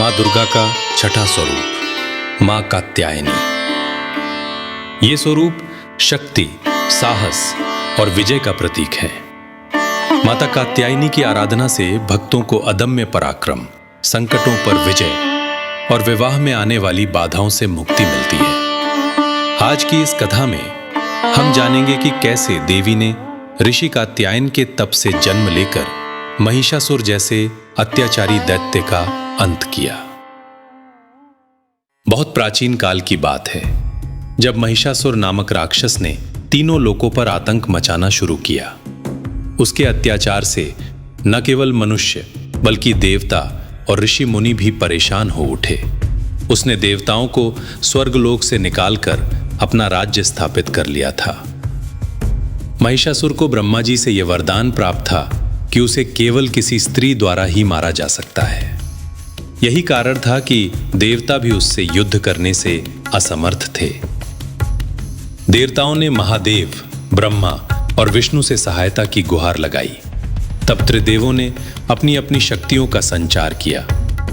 मां दुर्गा का छठा स्वरूप मां कात्यायनी। ये स्वरूप शक्ति, साहस और विजय का प्रतीक है। माता कात्यायनी की आराधना से भक्तों को अदम्य पराक्रम, संकटों पर विजय और विवाह में आने वाली बाधाओं से मुक्ति मिलती है। आज की इस कथा में हम जानेंगे कि कैसे देवी ने ऋषि कात्यायन के तप से जन्म लेकर महिषासुर जैसे अत्याचारी दैत्य का अंत किया। बहुत प्राचीन काल की बात है, जब महिषासुर नामक राक्षस ने तीनों लोकों पर आतंक मचाना शुरू किया। उसके अत्याचार से न केवल मनुष्य बल्कि देवता और ऋषि मुनि भी परेशान हो उठे। उसने देवताओं को स्वर्गलोक से निकालकर अपना राज्य स्थापित कर लिया था। महिषासुर को ब्रह्मा जी से यह वरदान प्राप्त था कि उसे केवल किसी स्त्री द्वारा ही मारा जा सकता है। यही कारण था कि देवता भी उससे युद्ध करने से असमर्थ थे। देवताओं ने महादेव, ब्रह्मा और विष्णु से सहायता की गुहार लगाई। तब त्रिदेवों ने अपनी अपनी शक्तियों का संचार किया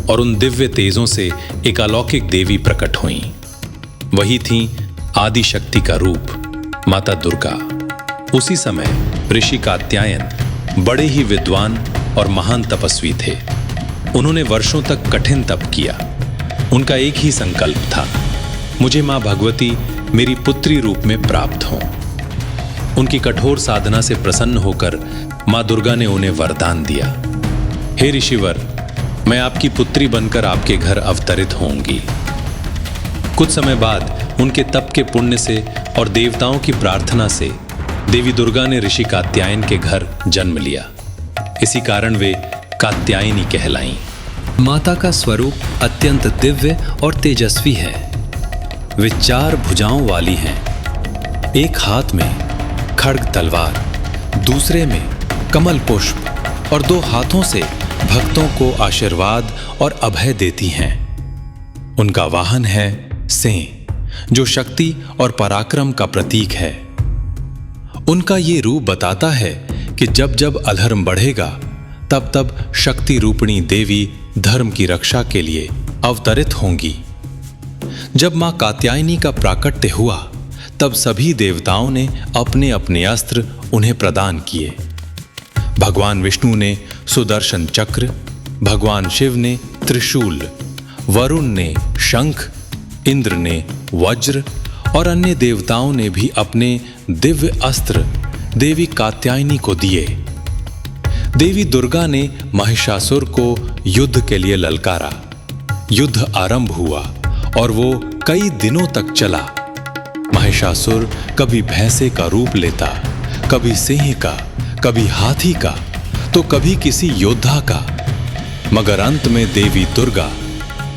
और उन दिव्य तेजों से एक अलौकिक देवी प्रकट हुई। वही थी आदि शक्ति का रूप माता दुर्गा। उसी समय ऋषि कात्यायन बड़े ही विद्वान और महान तपस्वी थे। उन्होंने वर्षों तक कठिन तप किया। उनका एक ही संकल्प था, मुझे मां भगवती मेरी पुत्री रूप में प्राप्त हो। उनकी कठोर साधना से प्रसन्न होकर मां दुर्गा ने उन्हें वरदान दिया, हे ऋषिवर, मैं आपकी पुत्री बनकर आपके घर अवतरित होंगी। कुछ समय बाद उनके तप के पुण्य से और देवताओं की प्रार्थना से देवी दुर्गा ने ऋषि कात्यायन के घर जन्म लिया। इसी कारण वे कात्यायनी कहलाईं। माता का स्वरूप अत्यंत दिव्य और तेजस्वी है। वे 4 भुजाओं वाली हैं। एक हाथ में खड्ग तलवार, दूसरे में कमल पुष्प और 2 हाथों से भक्तों को आशीर्वाद और अभय देती हैं। उनका वाहन है सिंह, जो शक्ति और पराक्रम का प्रतीक है। उनका ये रूप बताता है कि जब जब अधर्म बढ़ेगा तब तब शक्ति रूपिणी देवी धर्म की रक्षा के लिए अवतरित होंगी। जब मां कात्यायनी का प्राकट्य हुआ तब सभी देवताओं ने अपने अपने अस्त्र उन्हें प्रदान किए। भगवान विष्णु ने सुदर्शन चक्र, भगवान शिव ने त्रिशूल, वरुण ने शंख, इंद्र ने वज्र और अन्य देवताओं ने भी अपने दिव्य अस्त्र देवी कात्यायनी को दिए। देवी दुर्गा ने महिषासुर को युद्ध के लिए ललकारा। युद्ध आरंभ हुआ और वो कई दिनों तक चला। महिषासुर कभी भैंसे का रूप लेता, कभी सिंह का, कभी हाथी का, तो कभी किसी योद्धा का। मगर अंत में देवी दुर्गा,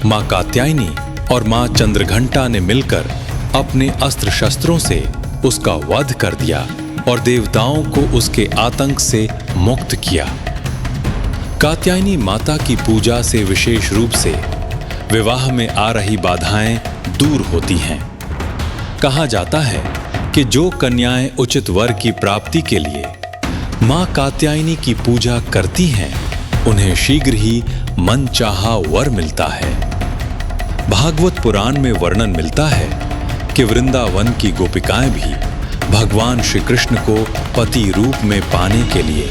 मां कात्यायनी और मां चंद्रघंटा ने मिलकर अपने अस्त्र शस्त्रों से उसका वध कर दिया और देवताओं को उसके आतंक से मुक्त किया। कात्यायनी माता की पूजा से विशेष रूप से विवाह में आ रही बाधाएं दूर होती हैं। कहा जाता है कि जो कन्याएं उचित वर की प्राप्ति के लिए मां कात्यायनी की पूजा करती हैं, उन्हें शीघ्र ही मनचाहा वर मिलता है। भागवत पुराण में वर्णन मिलता है कि वृंदावन की गोपिकाएं भी भगवान श्री कृष्ण को पति रूप में पाने के लिए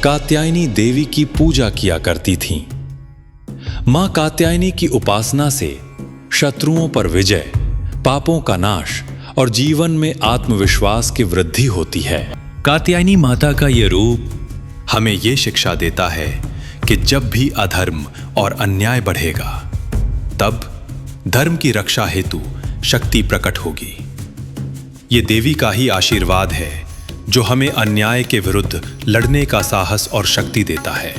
कात्यायनी देवी की पूजा किया करती थीं। मां कात्यायनी की उपासना से शत्रुओं पर विजय, पापों का नाश और जीवन में आत्मविश्वास की वृद्धि होती है। कात्यायनी माता का यह रूप हमें यह शिक्षा देता है कि जब भी अधर्म और अन्याय बढ़ेगा, तब धर्म की रक्षा हेतु शक्ति प्रकट होगी। ये देवी का ही आशीर्वाद है जो हमें अन्याय के विरुद्ध लड़ने का साहस और शक्ति देता है।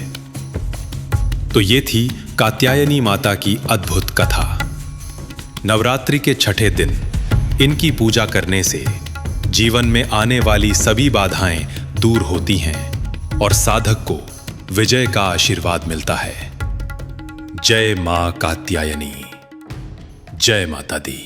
तो ये थी कात्यायनी माता की अद्भुत कथा। नवरात्रि के छठे दिन इनकी पूजा करने से जीवन में आने वाली सभी बाधाएं दूर होती हैं और साधक को विजय का आशीर्वाद मिलता है। जय मां कात्यायनी, जय माता दी।